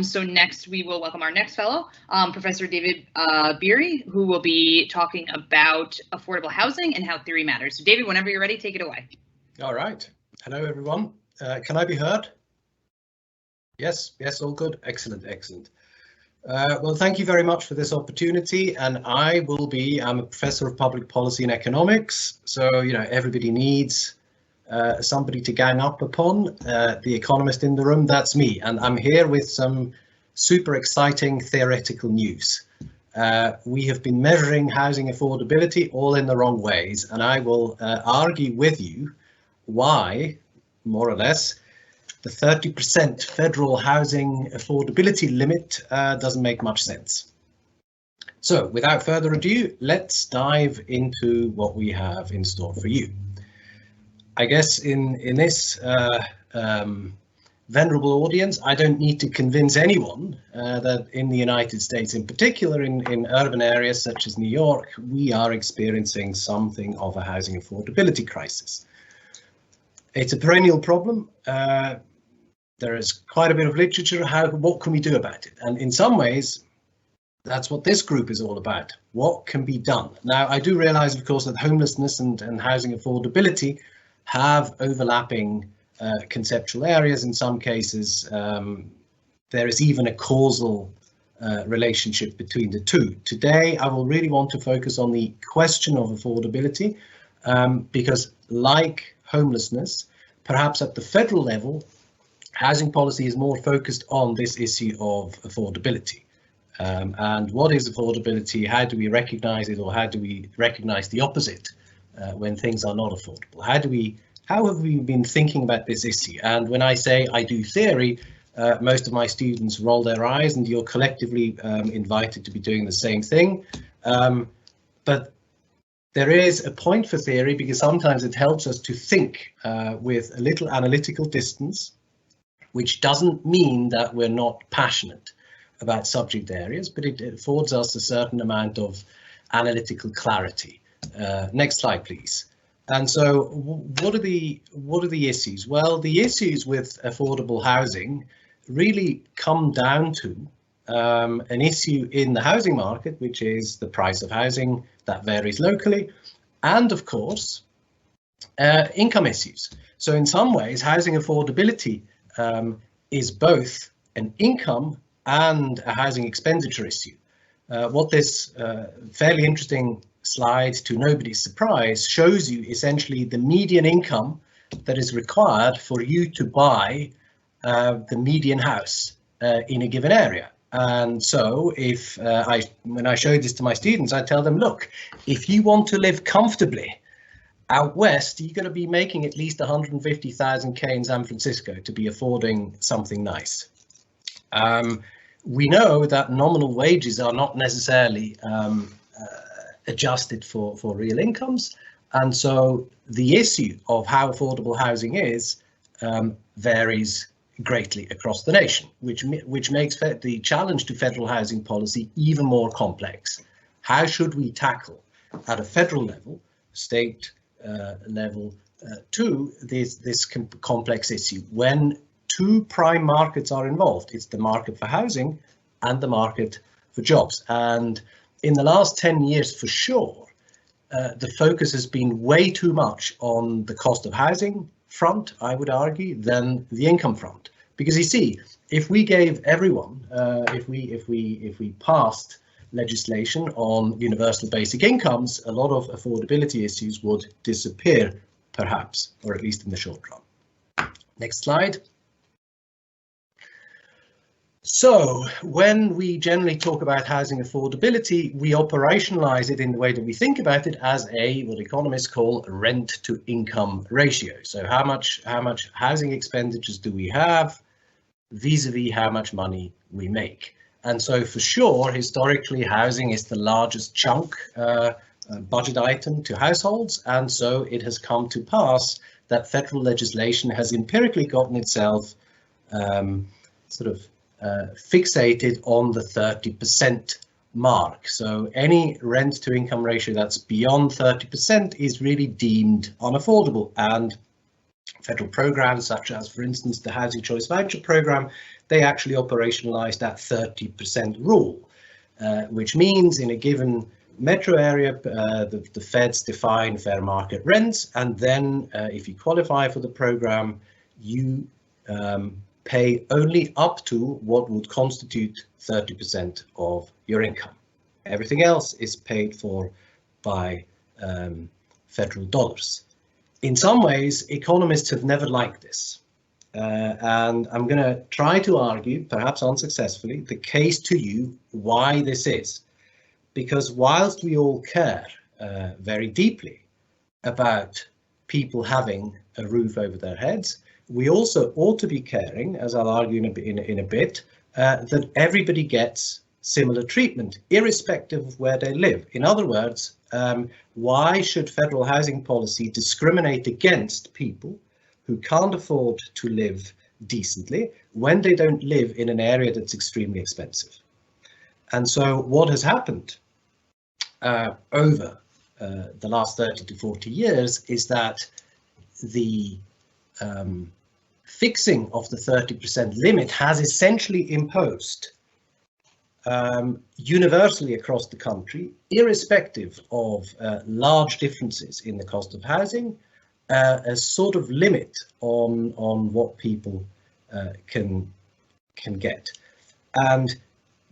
So next we will welcome our next fellow, Professor David Bieri, who will be talking about affordable housing and how theory matters. So David, whenever you're ready, take it away. All right. Hello, everyone. Can I be heard? Yes, all good. Excellent. Well, thank you very much for this opportunity. And I'm a professor of public policy and economics. So, everybody needs somebody to gang up upon. The economist in the room, that's me. And I'm here with some super exciting theoretical news. We have been measuring housing affordability all in the wrong ways. And I will argue with you why, more or less, the 30% federal housing affordability limit doesn't make much sense. So without further ado, let's dive into what we have in store for you. I guess in this venerable audience, I don't need to convince anyone that in the United States, in particular in urban areas such as New York, we are experiencing something of a housing affordability crisis. It's a perennial problem. There is quite a bit of literature. What can we do about it? And in some ways, that's what this group is all about. What can be done? Now, I do realize, of course, that homelessness and housing affordability have overlapping conceptual areas. In some cases, there is even a causal relationship between the two. Today, I will really want to focus on the question of affordability because, like homelessness, perhaps at the federal level, housing policy is more focused on this issue of affordability. And what is affordability? How do we recognize it, or how do we recognize the opposite when things are not affordable? How have we been thinking about this issue? And when I say I do theory, most of my students roll their eyes, and you're collectively invited to be doing the same thing. But there is a point for theory because sometimes it helps us to think with a little analytical distance, which doesn't mean that we're not passionate about subject areas, but it affords us a certain amount of analytical clarity. Next slide, please. And so what are the issues? Well, the issues with affordable housing really come down to an issue in the housing market, which is the price of housing that varies locally, and of course, income issues. So in some ways, housing affordability is both an income and a housing expenditure issue. What this fairly interesting slide, to nobody's surprise, shows you essentially the median income that is required for you to buy the median house in a given area. And so when I show this to my students, I tell them, look, if you want to live comfortably out west, you're going to be making at least 150,000 K in San Francisco to be affording something nice. We know that nominal wages are not necessarily adjusted for real incomes, and so the issue of how affordable housing is varies greatly across the nation, which makes the challenge to federal housing policy even more complex. How should we tackle at a federal level, state level, to this complex issue when two prime markets are involved? It's the market for housing and the market for jobs. And in the last 10 years, for sure, the focus has been way too much on the cost of housing front, I would argue, than the income front. Because you see, if we gave everyone, if we passed legislation on universal basic incomes, a lot of affordability issues would disappear, perhaps, or at least in the short run. Next slide. So when we generally talk about housing affordability, we operationalize it in the way that we think about it as what economists call a rent-to-income ratio. So how much housing expenditures do we have vis-a-vis how much money we make? And so for sure, historically, housing is the largest chunk budget item to households. And so it has come to pass that federal legislation has empirically gotten itself fixated on the 30% mark. So any rent to income ratio that's beyond 30% is really deemed unaffordable. And federal programs, such as, for instance, the Housing Choice Voucher Programme, they actually operationalised that 30% rule, which means in a given metro area, the feds define fair market rents, and then if you qualify for the programme, you pay only up to what would constitute 30% of your income. Everything else is paid for by federal dollars. In some ways, economists have never liked this. And I'm going to try to argue, perhaps unsuccessfully, the case to you why this is. Because whilst we all care very deeply about people having a roof over their heads, we also ought to be caring, as I'll argue in a bit, that everybody gets similar treatment, irrespective of where they live. In other words, why should federal housing policy discriminate against people who can't afford to live decently when they don't live in an area that's extremely expensive? And so what has happened over the last 30 to 40 years is that the fixing of the 30% limit has essentially imposed universally across the country, irrespective of large differences in the cost of housing, a sort of limit on what people can get. And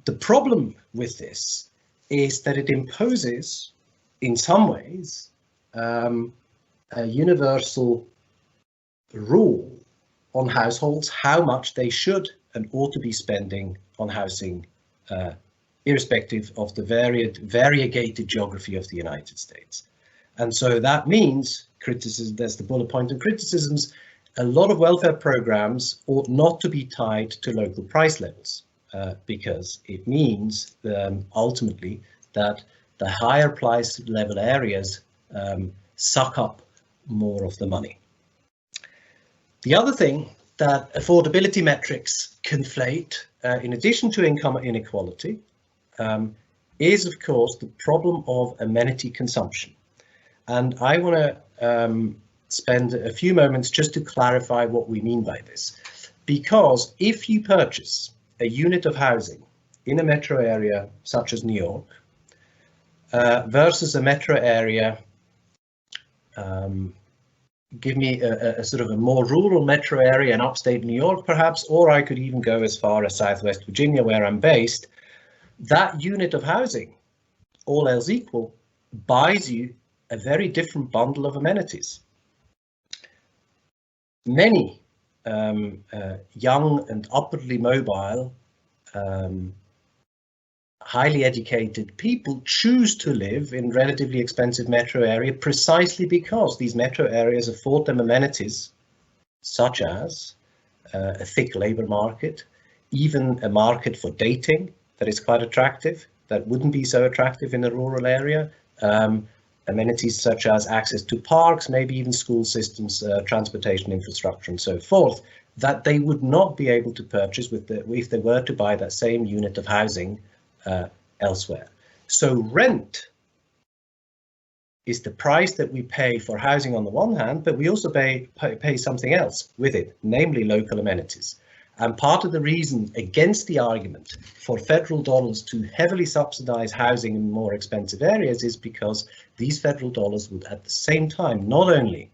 the problem with this is that it imposes, in some ways, a universal rule on households how much they should and ought to be spending on housing, irrespective of the variegated geography of the United States. And so that means criticism, there's the bullet point of criticisms, a lot of welfare programs ought not to be tied to local price levels, because it means ultimately that the higher price level areas suck up more of the money. The other thing that affordability metrics conflate, in addition to income inequality, is of course the problem of amenity consumption. And I want to spend a few moments just to clarify what we mean by this. Because if you purchase a unit of housing in a metro area such as New York versus a metro area, give me a sort of a more rural metro area in upstate New York perhaps, or I could even go as far as Southwest Virginia where I'm based, that unit of housing, all else equal, buys you a very different bundle of amenities. Many young and upwardly mobile, highly educated people choose to live in relatively expensive metro area precisely because these metro areas afford them amenities such as a thick labor market, even a market for dating that is quite attractive, that wouldn't be so attractive in a rural area. Amenities such as access to parks, maybe even school systems, transportation infrastructure and so forth, that they would not be able to purchase if they were to buy that same unit of housing elsewhere. So rent is the price that we pay for housing on the one hand, but we also pay something else with it, namely local amenities. And part of the reason against the argument for federal dollars to heavily subsidize housing in more expensive areas is because these federal dollars would at the same time not only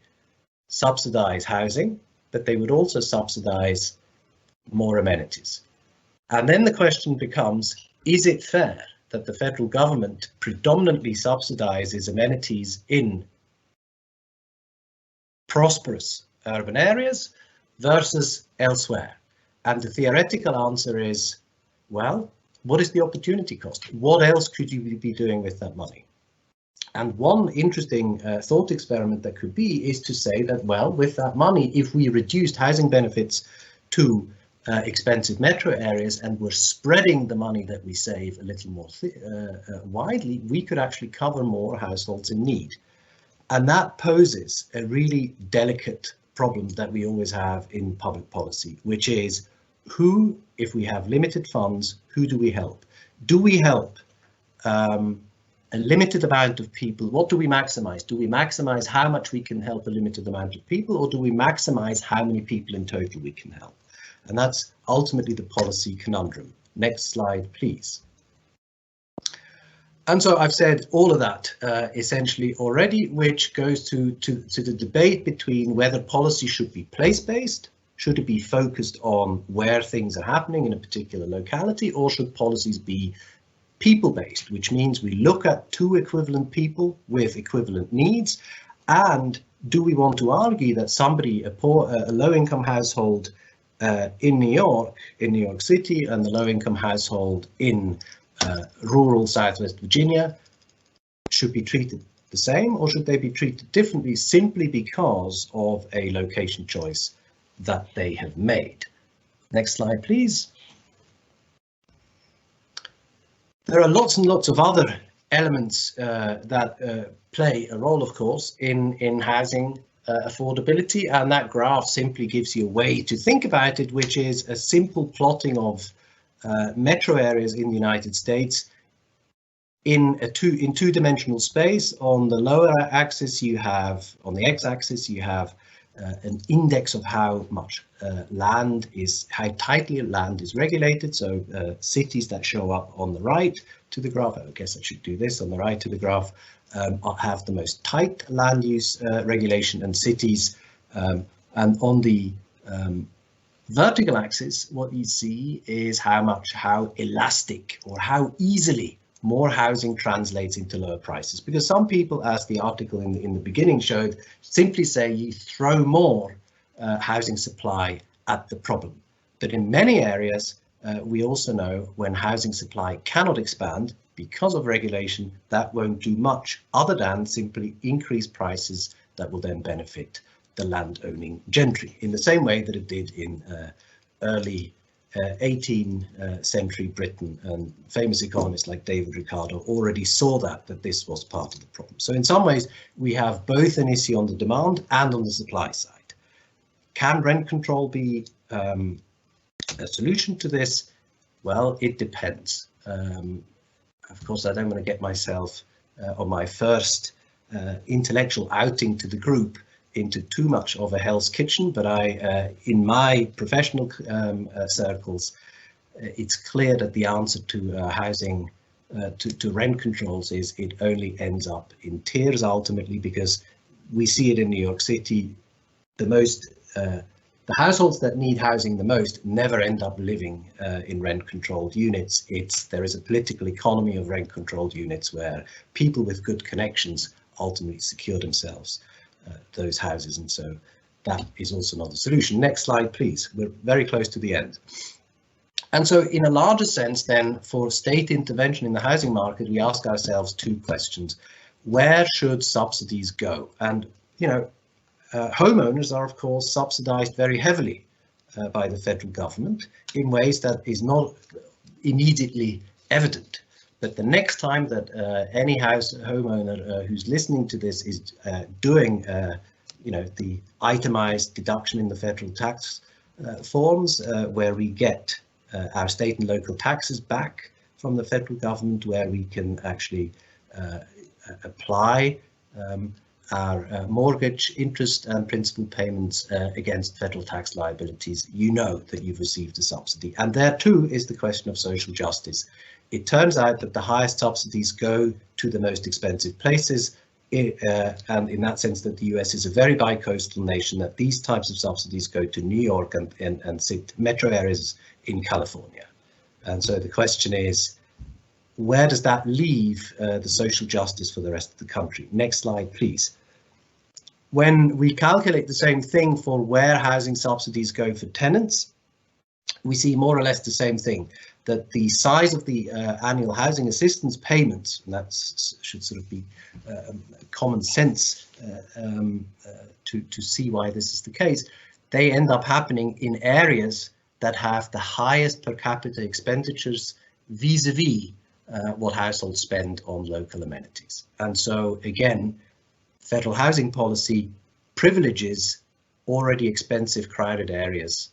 subsidize housing, but they would also subsidize more amenities. And then the question becomes, is it fair that the federal government predominantly subsidizes amenities in prosperous urban areas versus elsewhere? And the theoretical answer is, well, what is the opportunity cost? What else could you be doing with that money? And one interesting thought experiment that could be is to say that, well, with that money, if we reduced housing benefits to expensive metro areas and we're spreading the money that we save a little more widely, we could actually cover more households in need. And that poses a really delicate problem that we always have in public policy, which is who, if we have limited funds, who do we help? Do we help a limited amount of people, what do we maximize? Do we maximize how much we can help a limited amount of people, or do we maximize how many people in total we can help? And that's ultimately the policy conundrum. Next slide, please. And so I've said all of that essentially already, which goes to the debate between whether policy should be place-based, should it be focused on where things are happening in a particular locality, or should policies be people-based, which means we look at two equivalent people with equivalent needs, and do we want to argue that somebody, a low-income household in New York City, and the low-income household in rural Southwest Virginia should be treated the same, or should they be treated differently simply because of a location choice that they have made? Next slide, please. There are lots and lots of other elements that play a role, of course, in housing affordability, and that graph simply gives you a way to think about it, which is a simple plotting of metro areas in the United States in two-dimensional space. On the lower axis you have, on the x-axis you have an index of how much how tightly land is regulated. So cities that show up on the right to the graph, I guess I should do this, on the right to the graph, have the most tight land use regulation, and cities, and on the vertical axis, what you see is how elastic or how easily more housing translates into lower prices. Because some people, as the article in the beginning showed, simply say you throw more housing supply at the problem. But in many areas, we also know when housing supply cannot expand because of regulation, that won't do much other than simply increase prices that will then benefit the land-owning gentry, in the same way that it did in early 18th century Britain, and famous economists like David Ricardo already saw that this was part of the problem. So in some ways, we have both an issue on the demand and on the supply side. Can rent control be a solution to this? Well, it depends. Of course, I don't want to get myself on my first intellectual outing to the group into too much of a Hell's Kitchen, but in my professional circles, it's clear that the answer to housing, to rent controls is it only ends up in tears ultimately, because we see it in New York City. The households that need housing the most never end up living in rent-controlled units. There is a political economy of rent-controlled units where people with good connections ultimately secure themselves those houses, and so that is also not a solution. Next slide, please. We're very close to the end. And so in a larger sense then, for state intervention in the housing market, we ask ourselves two questions. Where should subsidies go? And, you know, homeowners are, of course, subsidized very heavily by the federal government in ways that is not immediately evident. But the next time that any homeowner who's listening to this is doing, the itemized deduction in the federal tax forms, where we get our state and local taxes back from the federal government, where we can actually apply our mortgage interest and principal payments against federal tax liabilities, you know that you've received a subsidy. And there too is the question of social justice. It turns out that the highest subsidies go to the most expensive places, and in that sense that the US is a very bi-coastal nation, that these types of subsidies go to New York and metro areas in California. And so the question is, where does that leave the social justice for the rest of the country? Next slide, please. When we calculate the same thing for where housing subsidies go for tenants, we see more or less the same thing, that the size of the annual housing assistance payments, and that should sort of be common sense to see why this is the case, they end up happening in areas that have the highest per capita expenditures vis-a-vis what households spend on local amenities. And so again, federal housing policy privileges already expensive crowded areas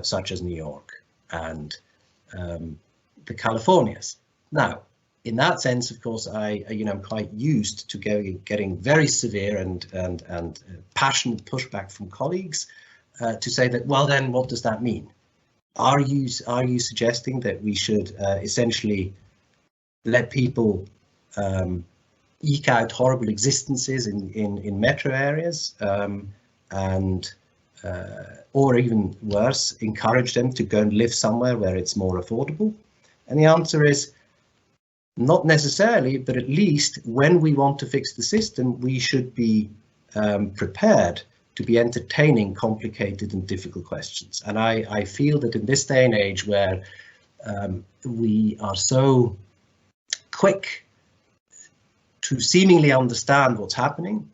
such as New York and the Californias. Now, in that sense, of course, I'm quite used to getting very severe and passionate pushback from colleagues to say that, well, then what does that mean? Are you suggesting that we should essentially let people eke out horrible existences in metro areas, or even worse, encourage them to go and live somewhere where it's more affordable? And the answer is not necessarily, but at least when we want to fix the system, we should be prepared to be entertaining complicated and difficult questions. And I feel that in this day and age where we are so quick to seemingly understand what's happening,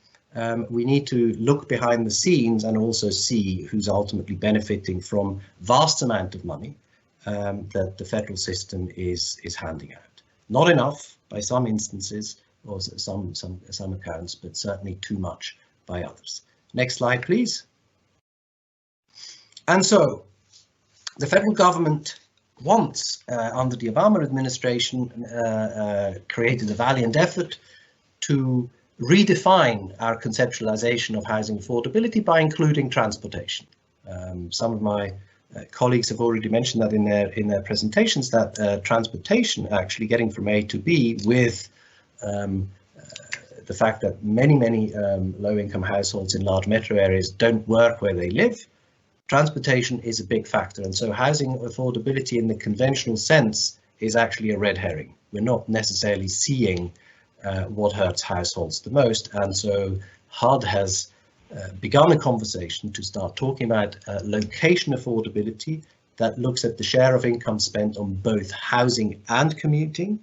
we need to look behind the scenes and also see who's ultimately benefiting from vast amount of money that the federal system is handing out. Not enough by some instances or some accounts, but certainly too much by others. Next slide, please. And so the federal government once, under the Obama administration, created a valiant effort to redefine our conceptualization of housing affordability by including transportation. Some of my colleagues have already mentioned that in their presentations, that transportation, actually getting from A to B, with the fact that many low-income households in large metro areas don't work where they live, transportation is a big factor. And so housing affordability in the conventional sense is actually a red herring. We're not necessarily seeing what hurts households the most. And so HUD has begun a conversation to start talking about location affordability that looks at the share of income spent on both housing and commuting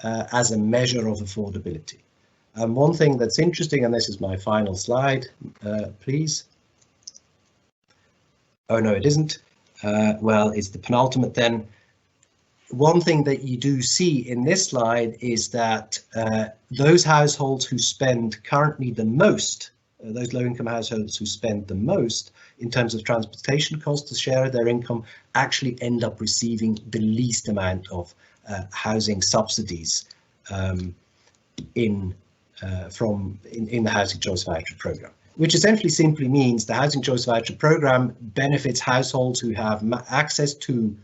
as a measure of affordability. And one thing that's interesting, and this is my final slide, please. Oh, no, it isn't. Well, it's the penultimate then. One thing that you do see in this slide is that those households who spend currently the most, those low-income households who spend the most in terms of transportation costs as share of their income, actually end up receiving the least amount of housing subsidies in the Housing Choice Voucher Programme, which essentially simply means the Housing Choice Voucher Programme benefits households who have access to,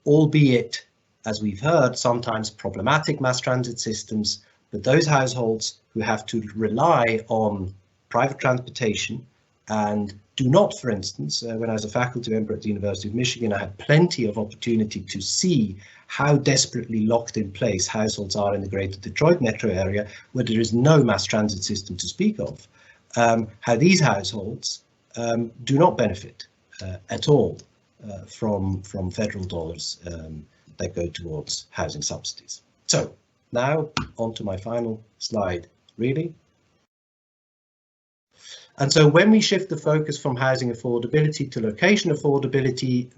albeit, as we've heard, sometimes problematic mass transit systems, but those households who have to rely on private transportation and do not, for instance, when I was a faculty member at the University of Michigan, I had plenty of opportunity to see how desperately locked in place households are in the greater Detroit metro area, where there is no mass transit system to speak of, how these households do not benefit at all from federal dollars that go towards housing subsidies. So now on to my final slide, really. And so when we shift the focus from housing affordability to location affordability,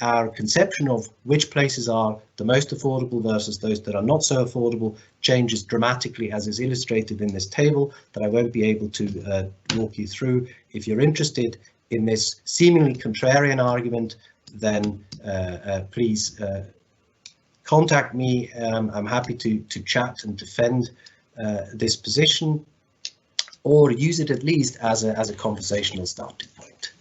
our conception of which places are the most affordable versus those that are not so affordable changes dramatically, as is illustrated in this table that I won't be able to walk you through. If you're interested in this seemingly contrarian argument, then please contact me. I'm happy to chat and defend this position, or use it at least as a conversational starting point.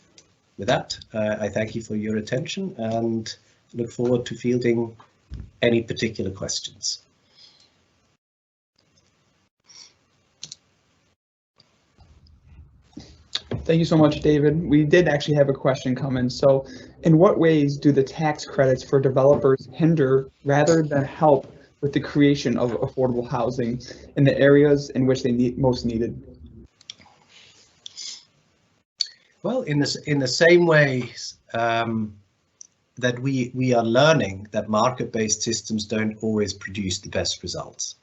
With that, I thank you for your attention and look forward to fielding any particular questions. Thank you so much, David. We did actually have a question come in. So, in what ways do the tax credits for developers hinder rather than help with the creation of affordable housing in the areas in which they most needed? Well, in the same ways that we are learning that market-based systems don't always produce the best results.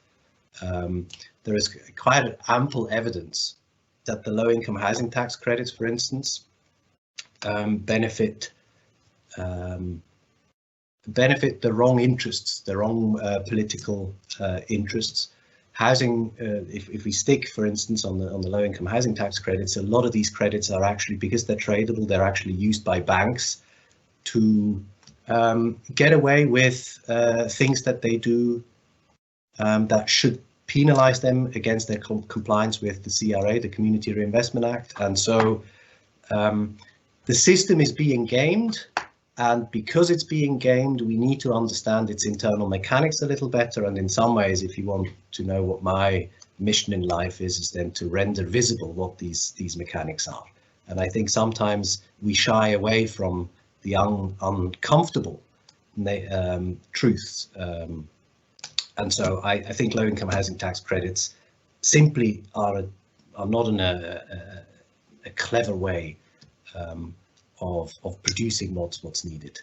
There is quite ample evidence that the low-income housing tax credits, for instance, benefit the wrong interests, the wrong political interests. Housing, if we stick, for instance, on the low-income housing tax credits, a lot of these credits are actually, because they're tradable, they're actually used by banks to get away with things that they do that should penalise them against their compliance with the CRA, the Community Reinvestment Act. And so the system is being gamed, and because it's being gamed, we need to understand its internal mechanics a little better. And in some ways, if you want to know what my mission in life is then to render visible what these mechanics are. And I think sometimes we shy away from the uncomfortable truths. And so I think low-income housing tax credits simply are not in a clever way of producing what's needed.